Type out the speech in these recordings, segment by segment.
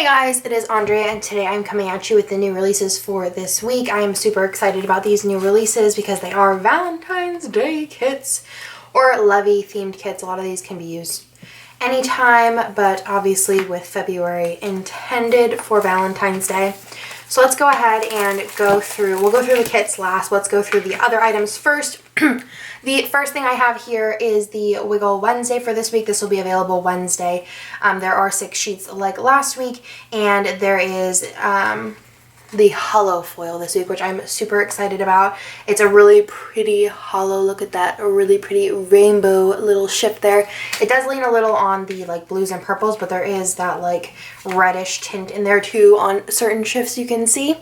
Hey guys, it is Andrea and today I'm coming at you with the new releases for this week. I am super excited about these new releases because they are Valentine's Day kits or Lovey themed kits. A lot of these can be used anytime, but obviously with February intended for Valentine's Day. So let's go ahead and we'll go through the kits last. Let's go through the other items first. The first thing I have here is the Wiggle Wednesday for this week. This will be available Wednesday. There are 6 sheets like last week, and there is the hollow foil this week, which I'm super excited about. It's a really pretty hollow. Look at that, a really pretty rainbow little ship there. It does lean a little on the like blues and purples, but there is that like reddish tint in there too on certain shifts you can see.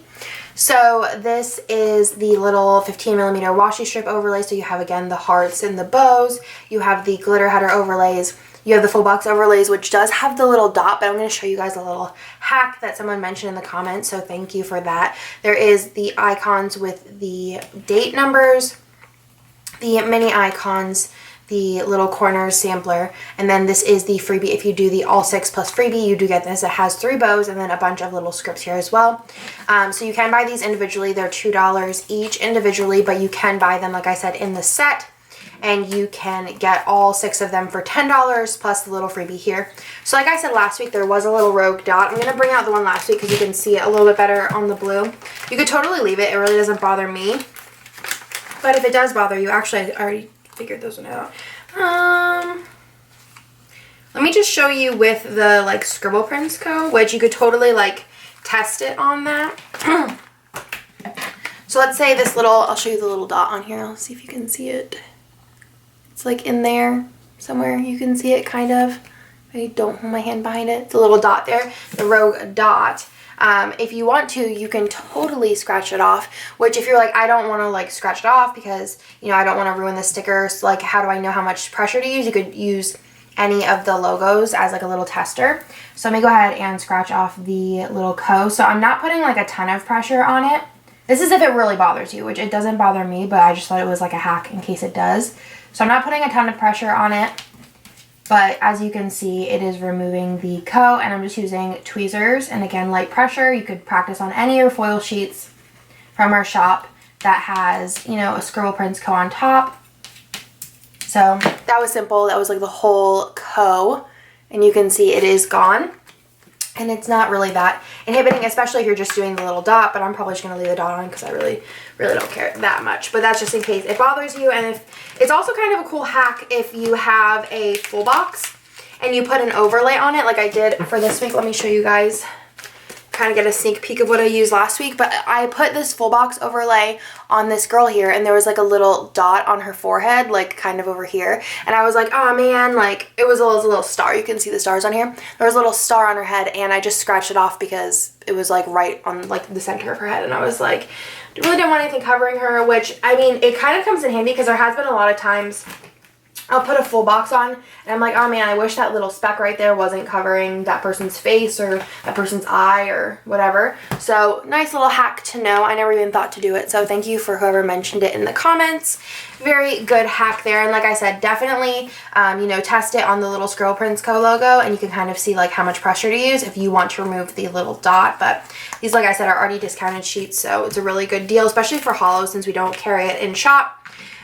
So this is the little 15mm washi strip overlay. So you have again the hearts and the bows. You have the glitter header overlays. You have the full box overlays, which does have the little dot, but I'm going to show you guys a little hack that someone mentioned in the comments, so thank you for that. There is the icons with the date numbers, the mini icons, the little corners sampler, and then this is the freebie. If you do the all 6 plus freebie, you do get this. It has 3 bows and then a bunch of little scripts here as well. So you can buy these individually. They're $2 each individually, but you can buy them, like I said, in the set. And you can get all 6 of them for $10 plus the little freebie here. So like I said last week, there was a little rogue dot. I'm going to bring out the one last week because you can see it a little bit better on the blue. You could totally leave it. It really doesn't bother me. But if it does bother you, actually I already figured those one out. Let me just show you with the like Scribble Prints Co., which you could totally like test it on that. So let's say this little, I'll show you the little dot on here. Let's see if you can see it. It's like in there somewhere. You can see it kind of. I don't hold my hand behind it. It's a little dot there, the rogue dot. If you want to, you can totally scratch it off, which if you're like, I don't want to like scratch it off because, you know, I don't want to ruin the stickers. So, like, how do I know how much pressure to use? You could use any of the logos as like a little tester. So let me go ahead and scratch off the little Co. So I'm not putting like a ton of pressure on it. This is if it really bothers you, which it doesn't bother me, but I just thought it was like a hack in case it does. So I'm not putting a ton of pressure on it, but as you can see, it is removing the Co. And I'm just using tweezers and again, light pressure. You could practice on any of your foil sheets from our shop that has, you know, a Scribble Prints Co. on top. So that was simple. That was like the whole Co. And you can see it is gone. And it's not really that inhibiting, especially if you're just doing the little dot, but I'm probably just going to leave the dot on because I really don't care that much. But that's just in case it bothers you. And if it's also kind of a cool hack if you have a full box and you put an overlay on it like I did for this week. Let me show you guys, kind of get a sneak peek of what I used last week. But I put this full box overlay on this girl here and there was like a little dot on her forehead, like kind of over here. And I was like, oh man, like it was a little star. You can see the stars on here. There was a little star on her head and I just scratched it off because it was like right on like the center of her head. And I was like, I really didn't want anything covering her, which I mean, it kind of comes in handy because there has been a lot of times I'll put a full box on and I'm like, oh man, I wish that little speck right there wasn't covering that person's face or that person's eye or whatever. So nice little hack to know. I never even thought to do it. So thank you for whoever mentioned it in the comments. Very good hack there. And like I said, definitely, you know, test it on the little Scribble Prints Co. logo and you can kind of see like how much pressure to use if you want to remove the little dot. But these, like I said, are already discounted sheets. So it's a really good deal, especially for hollow since we don't carry it in shop.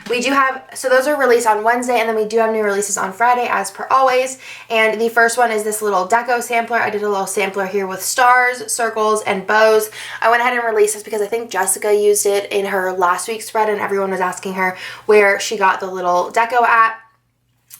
We do have, so those are released on Wednesday, and then we do have new releases on Friday, as per always. And the first one is this little deco sampler. I did a little sampler here with stars, circles, and bows. I went ahead and released this because I think Jessica used it in her last week's spread, and everyone was asking her where she got the little deco at.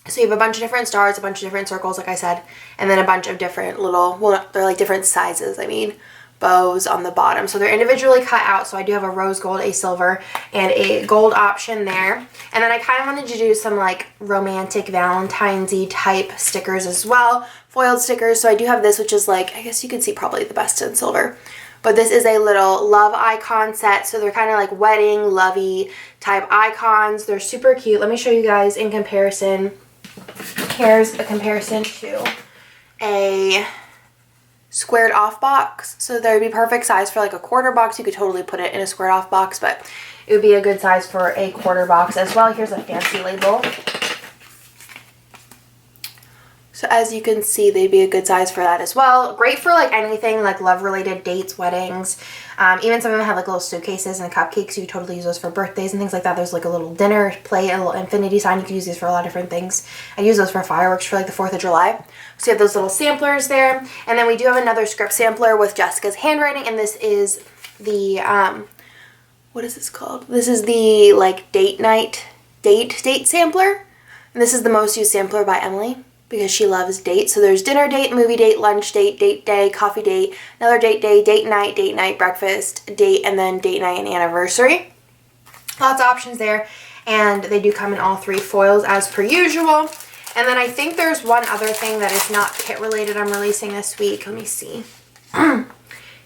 So you have a bunch of different stars, a bunch of different circles, like I said, and then a bunch of different little, well, they're like different sizes, I mean, bows on the bottom. So they're individually cut out. So I do have a rose gold, a silver, and a gold option there. And then I kind of wanted to do some like romantic Valentine's-y type stickers as well, foiled stickers. So I do have this, which is like, I guess you can see probably the best in silver. But this is a little love icon set. So they're kind of like wedding, lovey type icons. They're super cute. Let me show you guys in comparison. Here's a comparison to a squared off box. So there would be perfect size for like a quarter box. You could totally put it in a squared off box, but it would be a good size for a quarter box as well. Here's a fancy label. So as you can see, they'd be a good size for that as well. Great for like anything like love-related dates, weddings. Even some of them have like little suitcases and cupcakes. You could totally use those for birthdays and things like that. There's like a little dinner plate, a little infinity sign. You could use these for a lot of different things. I use those for fireworks for like the 4th of July. So you have those little samplers there. And then we do have another script sampler with Jessica's handwriting. And this is the, what is this called? This is the like date sampler. And this is the most used sampler by Emily, because she loves dates. So there's dinner date, movie date, lunch date, date day, coffee date, another date day, date night, breakfast, date, and then date night and anniversary. Lots of options there. And they do come in all 3 foils as per usual. And then I think there's one other thing that is not kit related I'm releasing this week. Let me see.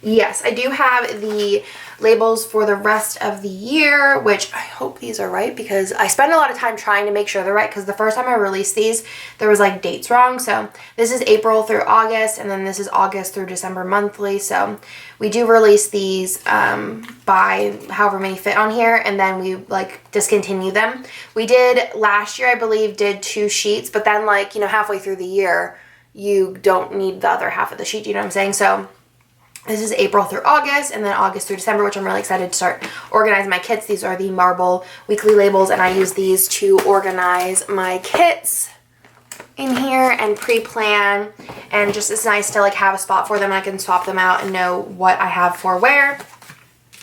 Yes, I do have the labels for the rest of the year, which I hope these are right, because I spend a lot of time trying to make sure they're right, because the first time I released these, there was like dates wrong. So this is April through August, and then this is August through December monthly. So we do release these by however many fit on here, and then we like discontinue them. We did last year, I believe, did 2 sheets, but then like, you know, halfway through the year, you don't need the other half of the sheet, you know what I'm saying? So this is April through August, and then August through December, which I'm really excited to start organizing my kits. These are the Marble weekly labels, and I use these to organize my kits in here and pre-plan, and just it's nice to like have a spot for them. I can swap them out and know what I have for where.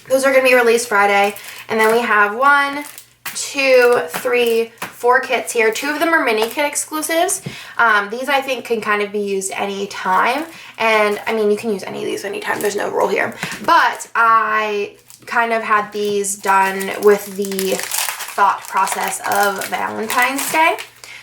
Those are going to be released Friday, and then we have 1, 2, 3, 4 kits here. 2 of them are Minikin exclusives. These I think can kind of be used anytime. And I mean, you can use any of these anytime. There's no rule here. But I kind of had these done with the thought process of Valentine's Day.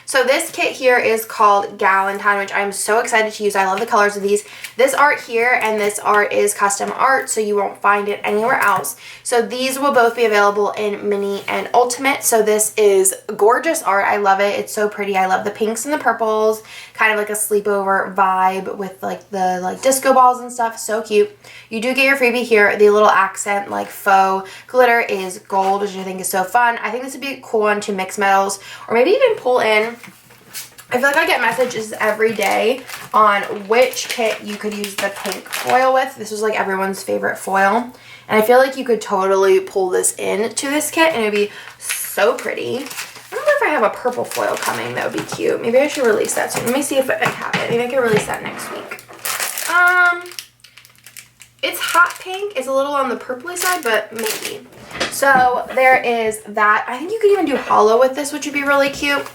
So this kit here is called Galentine, which I'm so excited to use. I love the colors of these. This art here and this art is custom art, so you won't find it anywhere else. So these will both be available in Mini and Ultimate. So this is gorgeous art. I love it. It's so pretty. I love the pinks and the purples, kind of like a sleepover vibe with like the like disco balls and stuff. So cute. You do get your freebie here. The little accent like faux glitter is gold, which I think is so fun. I think this would be a cool one to mix metals, or maybe even pull in. I feel like I get messages every day on which kit you could use the pink foil with. This was like everyone's favorite foil. And I feel like you could totally pull this in to this kit and it would be so pretty. I don't know if I have a purple foil coming. That would be cute. Maybe I should release that soon. Let me see if I have it. Maybe I can release that next week. It's hot pink. It's a little on the purpley side, but maybe. So there is that. I think you could even do hollow with this, which would be really cute.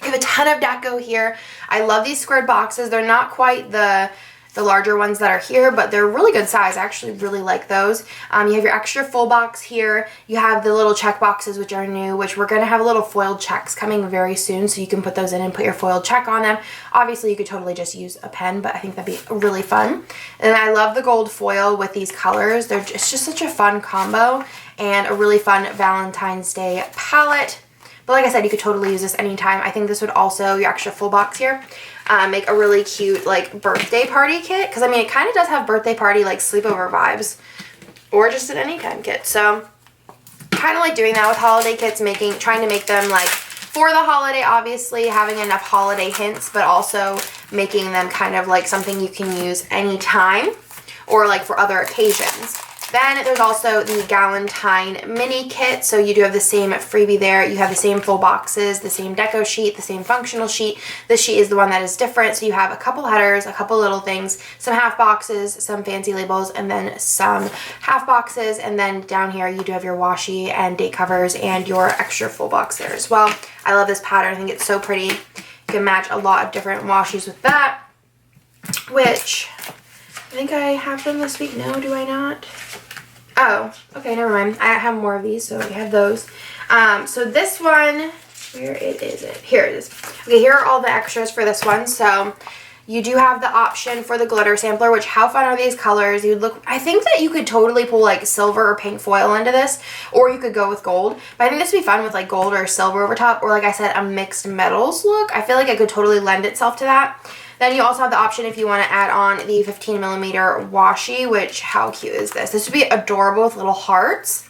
We have a ton of deco here. I love these squared boxes. They're not quite the larger ones that are here, but they're really good size. I actually really like those. You have your extra full box here. You have the little check boxes, which are new, which we're going to have little foiled checks coming very soon, so you can put those in and put your foiled check on them. Obviously, you could totally just use a pen, but I think that'd be really fun. And I love the gold foil with these colors. It's just such a fun combo and a really fun Valentine's Day palette. But like I said, you could totally use this anytime. I think this would also, your extra full box here, make a really cute like birthday party kit. Because I mean, it kind of does have birthday party like sleepover vibes. Or just an anytime kit. So kind of like doing that with holiday kits, trying to make them like for the holiday, obviously, having enough holiday hints, but also making them kind of like something you can use anytime or like for other occasions. Then there's also the Galentine mini kit. So you do have the same freebie there. You have the same full boxes, the same deco sheet, the same functional sheet. This sheet is the one that is different. So you have a couple headers, a couple little things, some half boxes, some fancy labels, and then some half boxes. And then down here you do have your washi and date covers and your extra full box there as well. I love this pattern. I think it's so pretty. You can match a lot of different washies with that, which I think I have them this week. No, do I not? Oh, okay, never mind. I have more of these, so we have those. So this one, where is it? Here it is. Okay, here are all the extras for this one. So you do have the option for the glitter sampler, which how fun are these colors? I think that you could totally pull like silver or pink foil into this, or you could go with gold. But I think this would be fun with like gold or silver over top, or like I said, a mixed metals look. I feel like it could totally lend itself to that. Then you also have the option if you want to add on the 15mm washi, which how cute is this? This would be adorable with little hearts.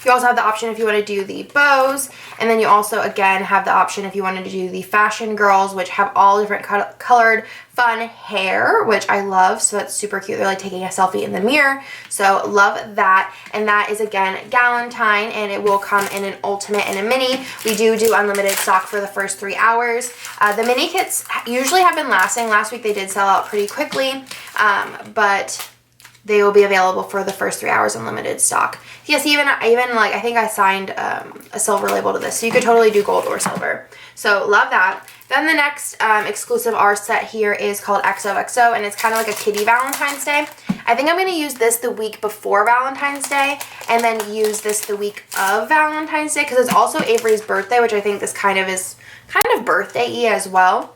You also have the option if you want to do the bows, and then you also again have the option if you wanted to do the fashion girls, which have all different colored fun hair, which I love. So that's super cute. They're like taking a selfie in the mirror. So love that. And that is again Galentine, and it will come in an ultimate and a mini. We do unlimited stock for the first 3 hours. The mini kits usually have been lasting. Last week they did sell out pretty quickly, but they will be available for the first 3 hours unlimited stock. Yes, even like I think I signed a silver label to this, so you could totally do gold or silver. So love that. Then the next exclusive R set here is called XOXO, and it's kind of like a kiddie Valentine's Day. I think I'm going to use this the week before Valentine's Day, and then use this the week of Valentine's Day, because it's also Avery's birthday, which I think this kind of birthday-y as well.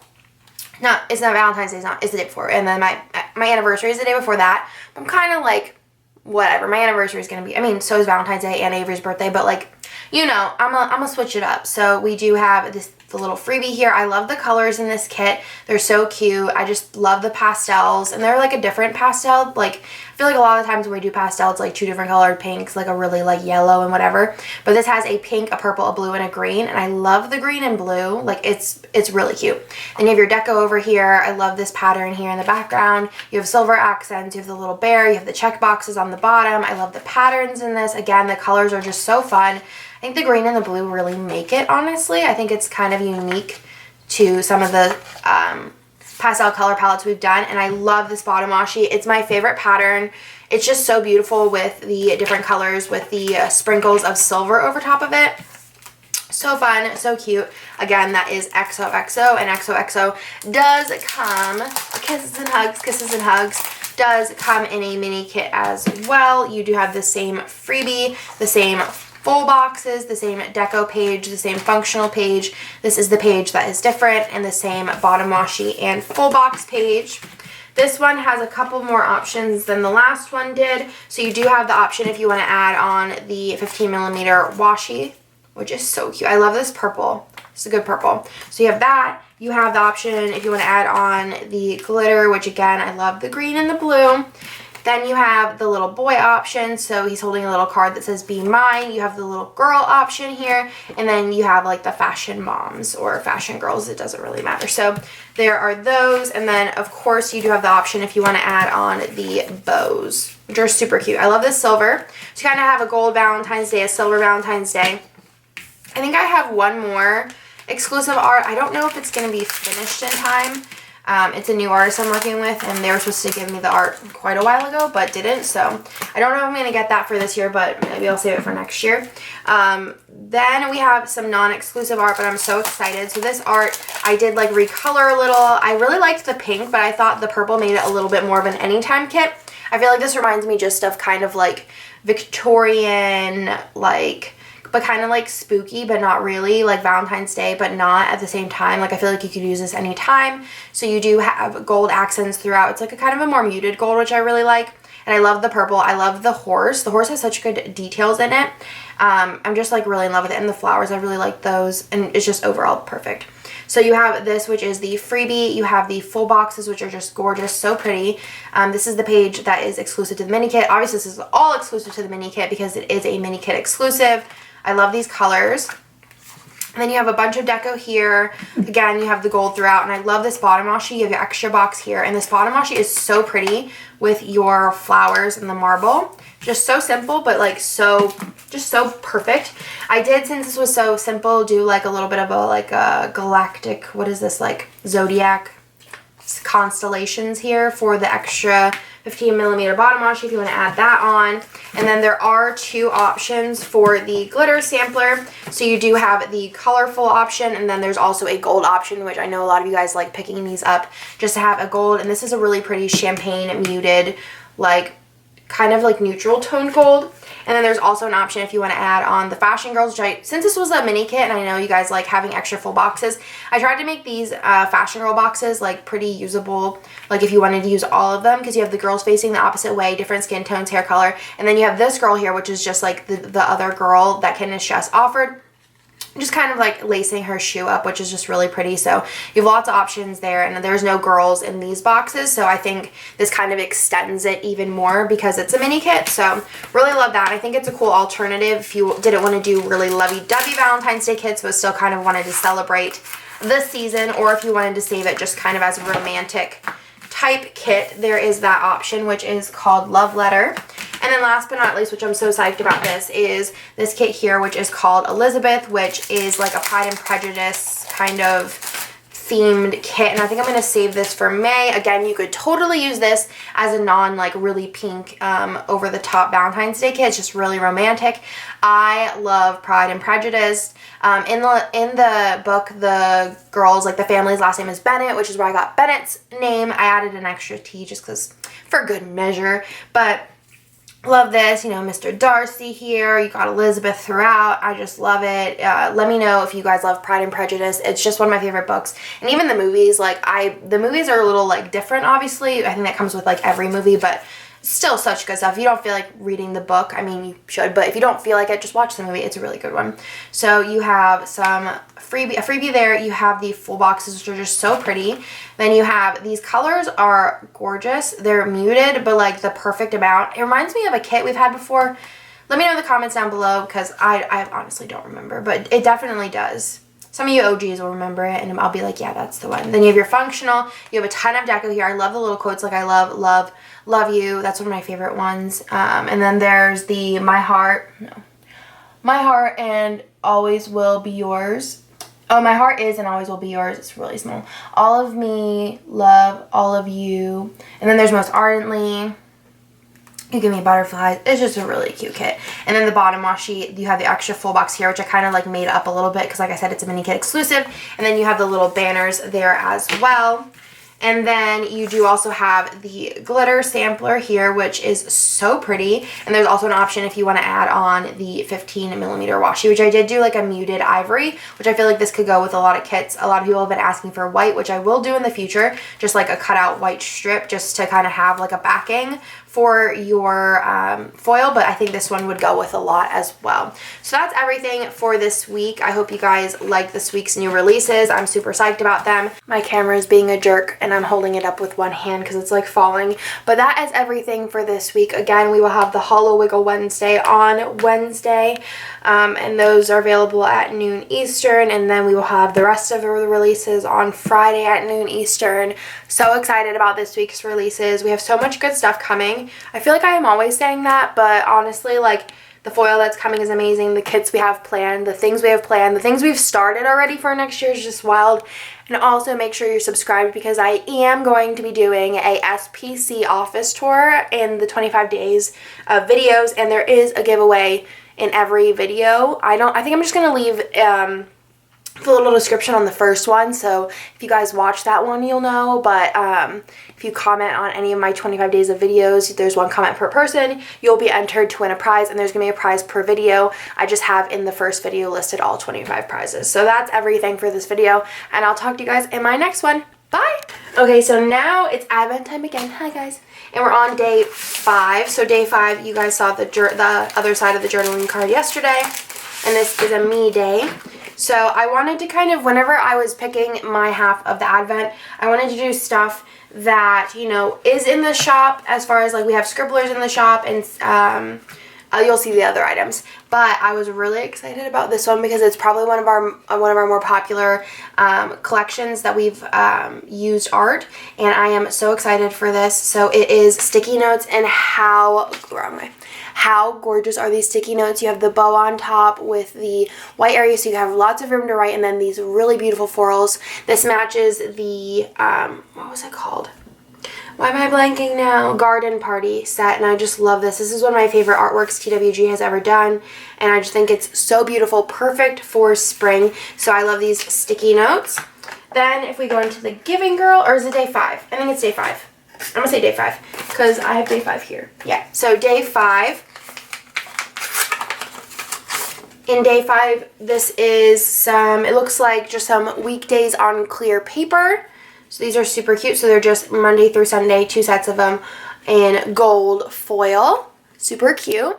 No, it's not Valentine's Day, it's the day before. And then my anniversary is the day before that. I'm kind of like, whatever. My anniversary is going to be, I mean, so is Valentine's Day and Avery's birthday, but like, you know, I'm gonna switch it up. So we do have the little freebie here. I love the colors in this kit. They're so cute. I just love the pastels, and they're like a different pastel. Like, I feel like a lot of the times when we do pastel, it's like 2 different colored pinks, like a really like yellow and whatever. But this has a pink, a purple, a blue, and a green, and I love the green and blue. Like, it's really cute. Then you have your deco over here. I love this pattern here in the background. You have silver accents. You have the little bear. You have the check boxes on the bottom. I love the patterns in this. Again, the colors are just so fun. I think the green and the blue really make it, honestly. I think it's kind of unique to some of the pastel color palettes we've done, and I love this bottom washi. It's my favorite pattern. It's just so beautiful with the different colors, with the sprinkles of silver over top of it. So fun, so cute. Again, that is XOXO, and XOXO does come, kisses and hugs, does come in a mini kit as well. You do have the same freebie, the same full boxes, the same deco page, the same functional page. This is the page that is different, and the same bottom washi and full box page. This one has a couple more options than the last one did. So you do have the option if you want to add on the 15mm washi, which is so cute. I love this purple. It's a good purple. So you have that. You have the option if you want to add on the glitter, which again, I love the green and the blue. Then you have the little boy option, so he's holding a little card that says be mine. You have the little girl option here, and then you have like the fashion moms or fashion girls. It doesn't really matter. So there are those, and then of course you do have the option if you want to add on the bows, which are super cute. I love this silver. So you kind of have a gold Valentine's Day, a silver Valentine's Day. I think I have one more exclusive art. I don't know if it's going to be finished in time. It's a new artist I'm working with, and they were supposed to give me the art quite a while ago, but didn't. So I don't know if I'm going to get that for this year, but maybe I'll save it for next year. Then we have some non-exclusive art, but I'm so excited. So this art, I did like recolor a little. I really liked the pink, but I thought the purple made it a little bit more of an anytime kit. I feel like this reminds me just of kind of like Victorian, like, but kind of like spooky, but not really, like Valentine's Day, but not at the same time. Like, I feel like you could use this anytime. So you do have gold accents throughout. It's like a kind of a more muted gold, which I really like. And I love the purple. I love the horse. The horse has such good details in it. I'm just like really in love with it. And the flowers, I really like those. And it's just overall perfect. So you have this, which is the freebie. You have the full boxes, which are just gorgeous, so pretty. This is the page that is exclusive to the mini kit. Obviously, this is all exclusive to the mini kit because it is a mini kit exclusive. I love these colors. And then you have a bunch of deco here. Again, you have the gold throughout, and I love this bottom washi. You have your extra box here, and this bottom washi is so pretty with your flowers and the marble. Just so simple, but like just so perfect. I did, since this was so simple, do like a little bit of a like a galactic, what is this, like zodiac constellations here for the extra 15mm bottom washi if you want to add that on. And then there are 2 options for the glitter sampler. So you do have the colorful option, and then there's also a gold option, which I know a lot of you guys like picking these up just to have a gold. And this is a really pretty champagne muted, like kind of like neutral tone gold. And then there's also an option if you want to add on the fashion girls, which since this was a mini kit and I know you guys like having extra full boxes, I tried to make these fashion girl boxes like pretty usable, like if you wanted to use all of them, because you have the girls facing the opposite way, different skin tones, hair color, and then you have this girl here, which is just like the other girl that Candace just offered. just kind of like lacing her shoe up, which is just really pretty. So you have lots of options there, and there's no girls in these boxes, so I think this kind of extends it even more because it's a mini kit. So really love that. I think it's a cool alternative if you didn't want to do really lovey-dovey Valentine's Day kits but still kind of wanted to celebrate this season, or if you wanted to save it just kind of as a romantic type kit, there is that option, which is called Love Letter. And then last but not least, which I'm so psyched about this, is this kit here, which is called Elizabeth, which is like a Pride and Prejudice kind of themed kit. And I think I'm going to save this for May. Again, you could totally use this as a non like really pink over the top Valentine's Day kit. It's just really romantic. I love Pride and Prejudice. In the book, the girls, like the family's last name is Bennett, which is where I got Bennett's name. I added an extra T just because for good measure, but love this, you know, Mr. Darcy here. You got Elizabeth throughout. I just love it. Let me know if you guys love Pride and Prejudice. It's just one of my favorite books. And even the movies, like the movies are a little like different, obviously. I think that comes with like every movie, but still such good stuff. If you don't feel like reading the book, I mean, you should, but if you don't feel like it, just watch the movie. It's a really good one. So you have some a freebie there. You have the full boxes, which are just so pretty. Then you have these colors are gorgeous. They're muted, but like the perfect amount. It reminds me of a kit we've had before. Let me know in the comments down below because I honestly don't remember, but it definitely does. Some of you OGs will remember it, and I'll be like, yeah, that's the one. Then you have your functional. You have a ton of deco here. I love the little quotes, like I love you. That's one of my favorite ones. And then there's the my heart and always will be yours. Oh, my heart is and always will be yours. It's really small. All of me, love, all of you. And then there's most ardently. You give me butterflies. It's just a really cute kit. And then the bottom washi, you have the extra full box here, which I kind of like made up a little bit because like I said, it's a mini kit exclusive. And then you have the little banners there as well. And then you do also have the glitter sampler here, which is so pretty. And there's also an option if you want to add on the 15 millimeter washi, which I did do like a muted ivory, which I feel like this could go with a lot of kits. A lot of people have been asking for white, which I will do in the future, just like a cutout white strip just to kind of have like a backing for your foil, but I think this one would go with a lot as well. So that's everything for this week. I hope you guys like this week's new releases. I'm super psyched about them. My camera is being a jerk and I'm holding it up with one hand because it's like falling. But that is everything for this week. Again, we will have the Hollow Wiggle Wednesday on Wednesday, and those are available at noon Eastern, and then we will have the rest of the releases on Friday at noon Eastern. So excited about this week's releases. We have so much good stuff coming. I feel like I am always saying that, but honestly, like, the foil that's coming is amazing. The kits we have planned, the things we have planned, the things we've started already for next year is just wild. And also make sure you're subscribed because I am going to be doing a SPC office tour in the 25 days of videos, and there is a giveaway in every video. I think I'm just going to leave the little description on the first one, so if you guys watch that one you'll know, but if you comment on any of my 25 days of videos, there's one comment per person, you'll be entered to win a prize, and there's gonna be a prize per video. I just have in the first video listed all 25 prizes. So that's everything for this video, and I'll talk to you guys in my next one. Bye! Okay, so now it's Advent time again. Hi guys. And we're on day 5. So day 5, you guys saw the other side of the journaling card yesterday, and this is a me day. So I wanted to kind of, whenever I was picking my half of the Advent, I wanted to do stuff that, you know, is in the shop, as far as like we have scribblers in the shop, and you'll see the other items. But I was really excited about this one because it's probably one of our more popular collections that we've used art, and I am so excited for this. So it is sticky notes, and how gorgeous are these sticky notes. You have the bow on top with the white area, so you have lots of room to write, and then these really beautiful florals. This matches the what was it called? Why am I blanking now? Garden Party set, and I just love this. This is one of my favorite artworks TWG has ever done, and I just think it's so beautiful, perfect for spring. So I love these sticky notes. Then if we go into the Giving Girl, or is it day 5? I think it's day 5. I'm gonna say day 5 because I have day 5 here. Yeah, so day 5. In day 5, this is some, it looks like just some weekdays on clear paper. So these are super cute. So they're just Monday through Sunday, 2 sets of them in gold foil. Super cute.